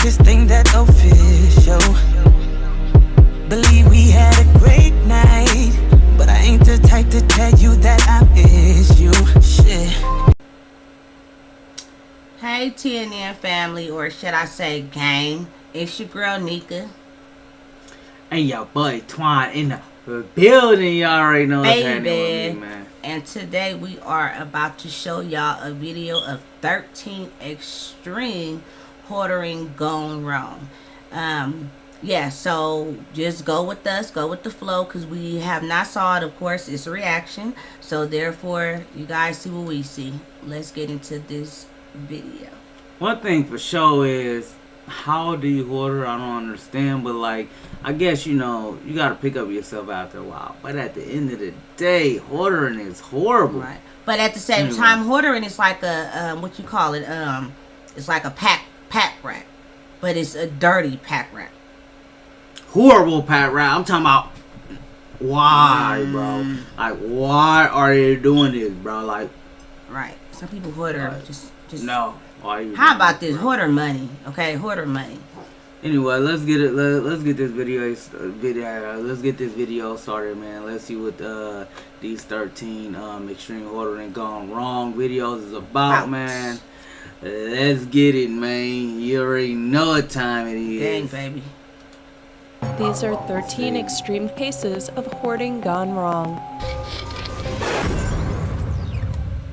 just think that's official. Believe we had a great night, but I ain't the type to tell you that I miss you. Shit. Hey TNN family, or should I say gang, it's your girl Nika. And your boy Twine in the building. Y'all already know what's happening with me, man. And today we are about to show y'all a video of 13 extreme hoarding gone wrong. Yeah, so just go with us, go with the flow, because we have not saw it. Of course, it's a reaction, so therefore you guys see what we see. Let's get into this video. One thing for sure is, how do you hoarder? I don't understand, but like, I guess, you know, you gotta pick up yourself after a while. But at the end of the day, hoarding is horrible. Right. But at the same time, hoarding is like a what you call it? It's like a pack rat, but it's a dirty pack rat. Horrible pack rat. I'm talking about why, bro? Like, why are they doing this, bro? Like, right. Some people hoarder just no. Why you how about this hoarder money? Okay, hoarder money. Anyway, let's get it. Let's get this video. Let's get this video started, man. Let's see what these 13 extreme hoarding gone wrong videos is about, man. Let's get it, man. You already know what time it is. Dang, baby. These are 13 extreme cases of hoarding gone wrong.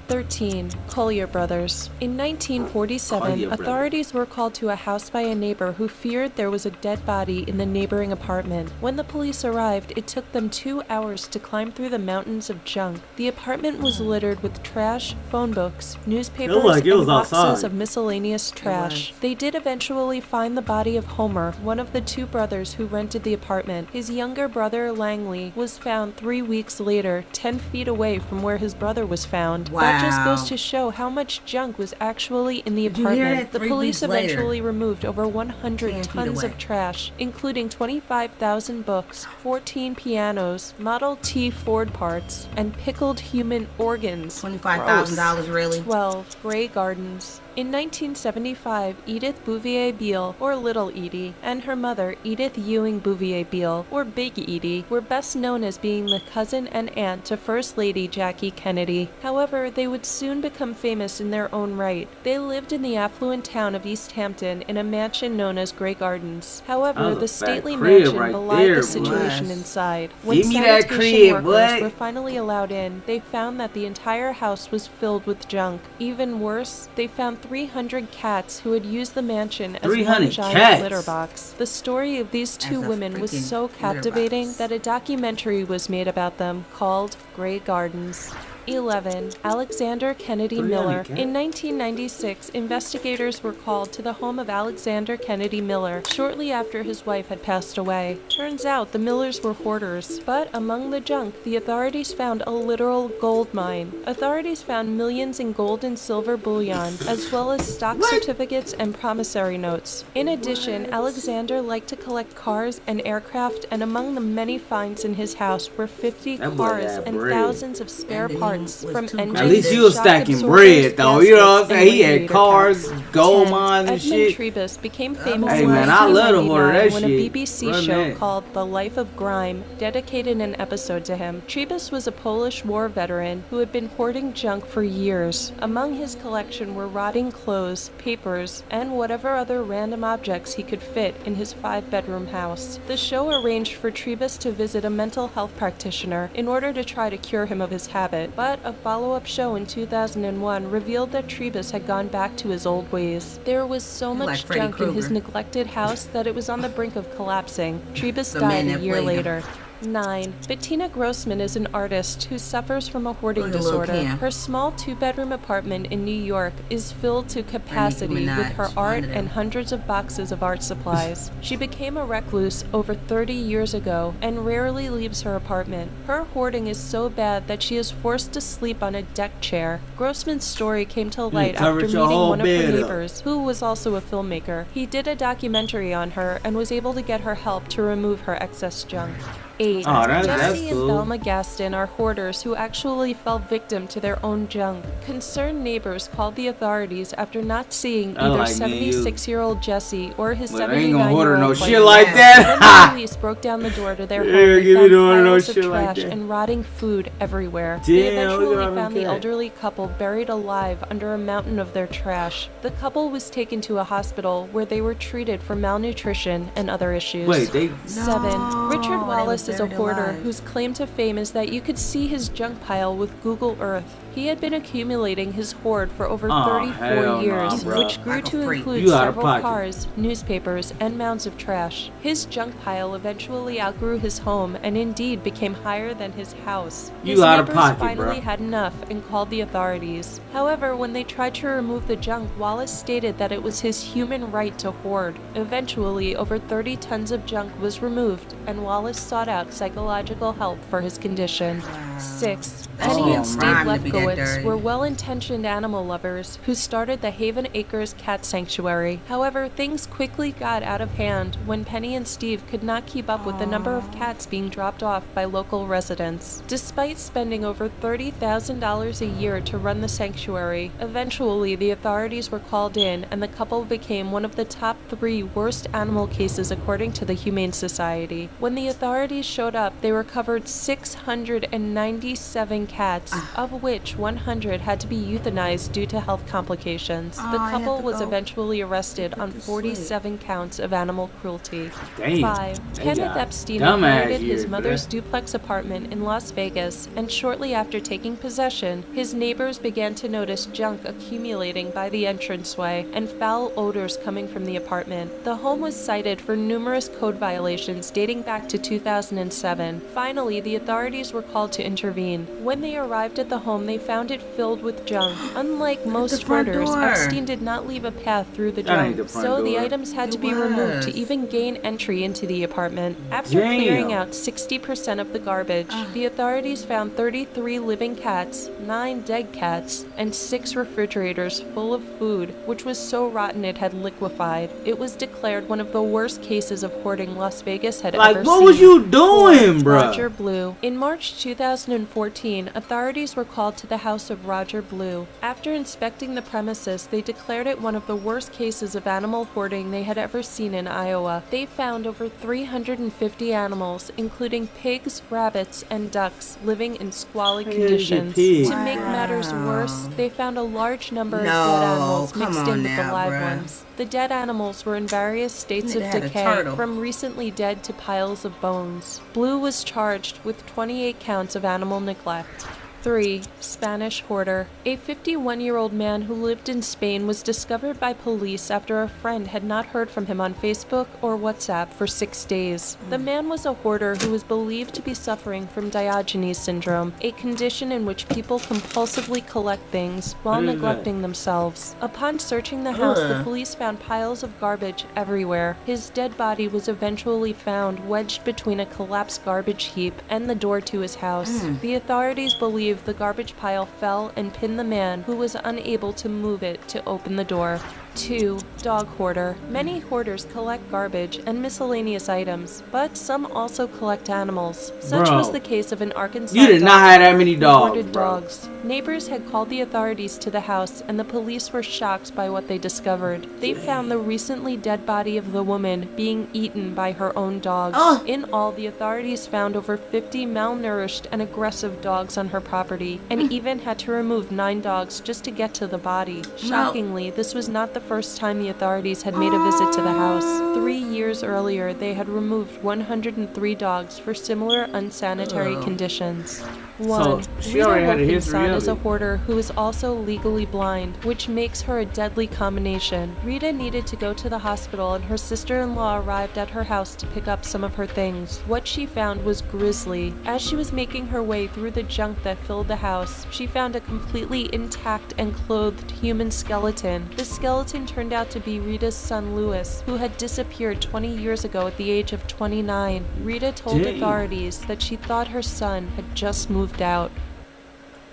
13. Collier Brothers. In 1947, authorities were called to a house by a neighbor who feared there was a dead body in the neighboring apartment. When the police arrived, it took them 2 hours to climb through the mountains of junk. The apartment was littered with trash, phone books, newspapers, and boxes of miscellaneous trash. They did eventually find the body of Homer, one of the two brothers who rented the apartment. His younger brother, Langley, was found 3 weeks later, 10 feet away from where his brother was found. Wow. That just goes to show how much junk was actually in the apartment. The police eventually removed over 100 tons of trash, including 25,000 books, 14 pianos, Model T Ford parts, and pickled human organs. $25,000 really? 12. Grey Gardens. In 1975, Edith Bouvier Beale, or Little Edie, and her mother, Edith Ewing Bouvier Beale, or Big Edie, were best known as being the cousin and aunt to First Lady Jackie Kennedy. However, they would soon become famous in their own right. They lived in the affluent town of East Hampton in a mansion known as Grey Gardens. However, the stately mansion belied the situation inside. When sanitation workers were finally allowed in, they found that the entire house was filled with junk. Even worse, they found 300 cats who had used the mansion as one giant litter box. The story of these two women was so captivating that a documentary was made about them called Grey Gardens. 11. Alexander Kennedy Miller. In 1996, investigators were called to the home of Alexander Kennedy Miller shortly after his wife had passed away. Turns out the Millers were hoarders, but among the junk, the authorities found a literal gold mine. Authorities found millions in gold and silver bullion, as well as stock certificates and promissory notes. In addition, Alexander liked to collect cars and aircraft, and among the many finds in his house were 50 cars and thousands of spare parts. From engines, at least he was stacking bread, though. You know what I'm saying? He had cars, gold mines, and shit. Edmund Trebus became famous in in 1999 when a shit. BBC show called The Life of Grime dedicated an episode to him. Trebus was a Polish war veteran who had been hoarding junk for years. Among his collection were rotting clothes, papers, and whatever other random objects he could fit in his 5-bedroom house. The show arranged for Trebus to visit a mental health practitioner in order to try to cure him of his habit, but a follow-up show in 2001 revealed that Trebus had gone back to his old ways. There was so much junk in his neglected house that it was on the brink of collapsing. Trebus died a year later. 9. Bettina Grossman is an artist who suffers from a hoarding disorder. Her small 2-bedroom apartment in New York is filled to capacity with her art and hundreds of boxes of art supplies. She became a recluse over 30 years ago and rarely leaves her apartment. Her hoarding is so bad that she is forced to sleep on a deck chair. Grossman's story came to light after meeting one of her neighbors, who was also a filmmaker. He did a documentary on her and was able to get her help to remove her excess junk. 8. Oh, that's Jesse and cool. Thelma Gaston are hoarders who actually fell victim to their own junk. Concerned neighbors called the authorities after not seeing either like me and you. 76-year-old Jesse or his But I ain't gonna 79-year-old order no partner. shit like When that. the police broke down the door to their home, Yeah, they give me found the order no piles of shit like trash that. and rotting food everywhere. Damn, They we eventually got found the okay. elderly couple buried alive under a mountain of their trash. The couple was taken to a hospital where they were treated for malnutrition and other issues. Wait, they 7. No, Richard they was Wallace is a buried hoarder alive. whose claim to fame is that you could see his junk pile with Google Earth. He had been accumulating his hoard for over Oh, 34 hell years, nah, bruh. which grew Like a to freak. include You out of several pocket. cars, newspapers, and mounds of trash. His junk pile eventually outgrew his home and indeed became higher than his house. You His out of neighbors pocket, finally bruh. had enough and called the authorities. However, when they tried to remove the junk, Wallace stated that it was his human right to hoard. Eventually, over 30 tons of junk was removed, and Wallace sought out psychological help for his condition. 6. Penny Oh, and Steve crime to be that Lefkowitz dirty. were well-intentioned animal lovers who started the Haven Acres Cat Sanctuary. However, things quickly got out of hand when Penny and Steve could not keep up with the number of cats being dropped off by local residents. Despite spending over $30,000 a year to run the sanctuary, eventually the authorities were called in and the couple became one of the top 3 worst animal cases according to the Humane Society. When the authorities showed up, they recovered 697 cats, of which 100 had to be euthanized due to health complications. The I have couple to was go eventually arrested on to sleep. 47 counts of animal cruelty. Damn. 5. They Kenneth got Epstein dumbass inherited years his for mother's that. duplex apartment in Las Vegas, and shortly after taking possession, his neighbors began to notice junk accumulating by the entranceway and foul odors coming from the apartment. The home was cited for numerous code violations dating back to 2007. Finally, the authorities were called to intervene. When they arrived at the home, they found it filled with junk. Unlike most front hoarders, door. Epstein did not leave a path through the That ain't junk, the front so the door. items had to It be removed to was. even gain entry into the apartment. After Damn. clearing out 60% of the garbage, the authorities found 33 living cats, 9 dead cats, and 6 refrigerators full of food, which was so rotten it had liquefied. It was declared one of the worst cases of hoarding Las Vegas had Like, ever what seen. was you doing, 4. bruh? Roger Blue. In March 2014, authorities were called to the house of Roger Blue. After inspecting the premises, they declared it one of the worst cases of animal hoarding they had ever seen in Iowa. They found over 350 animals, including pigs, rabbits, and ducks, living in squalid How you get conditions. pigs? To make matters worse, they found a large number of No, dead animals come mixed on in with the now, live bruh. ones. The dead animals were in various states Need of to have a decay, turtle. from recently dead to piles of bones. Blue was charged with 28 counts of animal neglect. 3. Spanish hoarder. A 51-year-old man who lived in Spain was discovered by police after a friend had not heard from him on Facebook or WhatsApp for 6 days. The man was a hoarder who was believed to be suffering from Diogenes syndrome, a condition in which people compulsively collect things while What is that? neglecting themselves. Upon searching the house, the Ugh. police found piles of garbage everywhere. His dead body was eventually found wedged between a collapsed garbage heap and the door to his house. The authorities believe the garbage pile fell and pinned the man, who was unable to move it to open the door. 2. Dog hoarder. Many hoarders collect garbage and miscellaneous items, but some also collect animals. Such Bro. was the case of an Arkansas You did not dog have that many who dogs, hoarded bro. dogs. Neighbors had called the authorities to the house, and the police were shocked by what they discovered. They found the recently dead body of the woman being eaten by her own dogs. Oh. In all, the authorities found over 50 malnourished and aggressive dogs on her property, and even had to remove 9 dogs just to get to the body. Shockingly, this was not the first time the authorities had made a visit to the house. 3 years earlier, they had removed 103 dogs for similar unsanitary conditions. 1. she Rita already had a history Wolfenson of is a it. hoarder who is also legally blind, which makes her a deadly combination. Rita needed to go to the hospital, and her sister-in-law arrived at her house to pick up some of her things. What she found was grisly. As she was making her way through the junk that filled the house, she found a completely intact and clothed human skeleton. The skeleton turned out to be Rita's son Louis, who had disappeared 20 years ago at the age of 29. Rita told Damn. authorities that she thought her son had just moved out.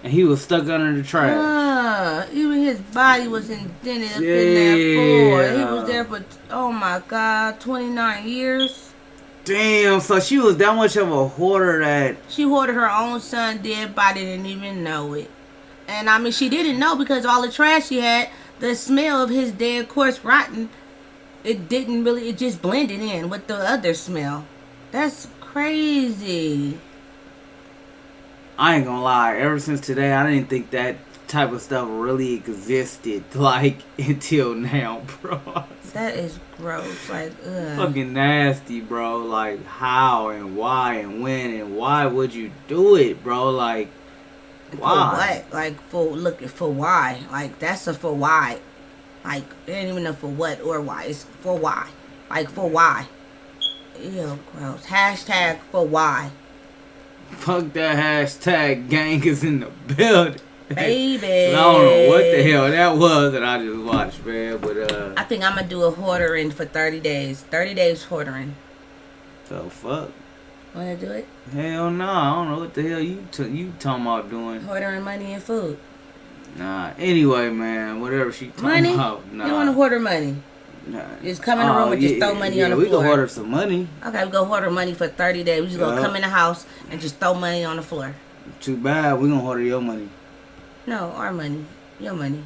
And he was stuck under the trash. Even his body was indented up in that floor. He was there for, oh my God, 29 years. Damn, so she was that much of a hoarder that... She hoarded her own son dead body, didn't even know it. And I mean, she didn't know because all the trash she had, the smell of his dead corpse rotten, it just blended in with the other smell. That's crazy. I ain't gonna lie, ever since today, I didn't think that type of stuff really existed, like, until now, bro. That is gross, like, ugh. Fucking nasty, bro. Like, how and why and when and why would you do it, bro? Like, why? For what? Like, for why? Like, that's a for why. Like, it ain't even a for what or why. It's for why. Like, for why. Ew, gross. Hashtag for why. Fuck that hashtag, gang is in the building. Baby. I don't know what the hell that was that I just watched, man. But I think I'm gonna do a hoardering for 30 days. 30 days hoardering. So fuck. Wanna do it? Hell no, I don't know what the hell you talking about doing. Hoardering money and food. Nah. Anyway, man, whatever she talking Money? about. Nah. You don't wanna hoarder money? Nah. Just come in the room and just throw money on the we floor. can hoarder some money. Okay, we go hoarder money for 30 days. We just gonna come in the house and just throw money on the floor. Too bad. We gonna hoarder your money. No, our money. Your money.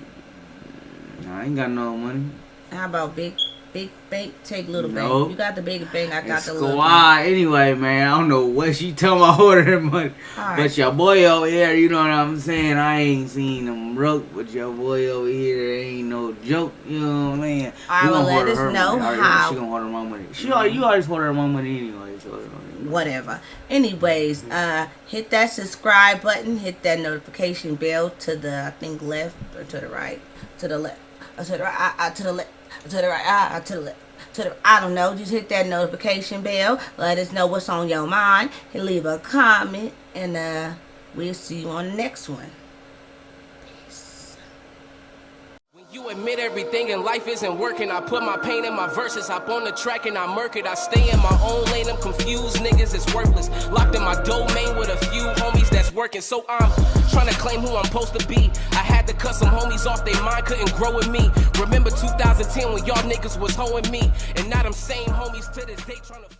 Nah, I ain't got no money. How about big bank, take little No. bank? You got the big bank, I got It's the little squad. bank. Anyway, man, I don't know what she talking about hoarding money. Alright. But your boy over here, you know what I'm saying? I ain't seen him broke, but your boy over here ain't no joke. You know what I mean? I will let us know how. She gonna hoard my money. You always hoard my money anyway. So Whatever. Anyways, hit that subscribe button, hit that notification bell to the, I think, left or to the right, to the left, or to the right, to the left, to the right, to the left. I don't know, just hit that notification bell. Let us know what's on your mind. And leave a comment. And we'll see you on the next one. Peace. When you admit everything in life isn't working, I put my pain in my verses, hop on the track and I murk it. I stay in my own lane, I'm confused, niggas is worthless. Locked in my domain with a few homies that's working. So I'm trying to claim who I'm supposed to be. I had to cut some homies off, they mind couldn't grow with me. Remember 2010 when y'all niggas was hoeing me, and now them same homies to this day trying to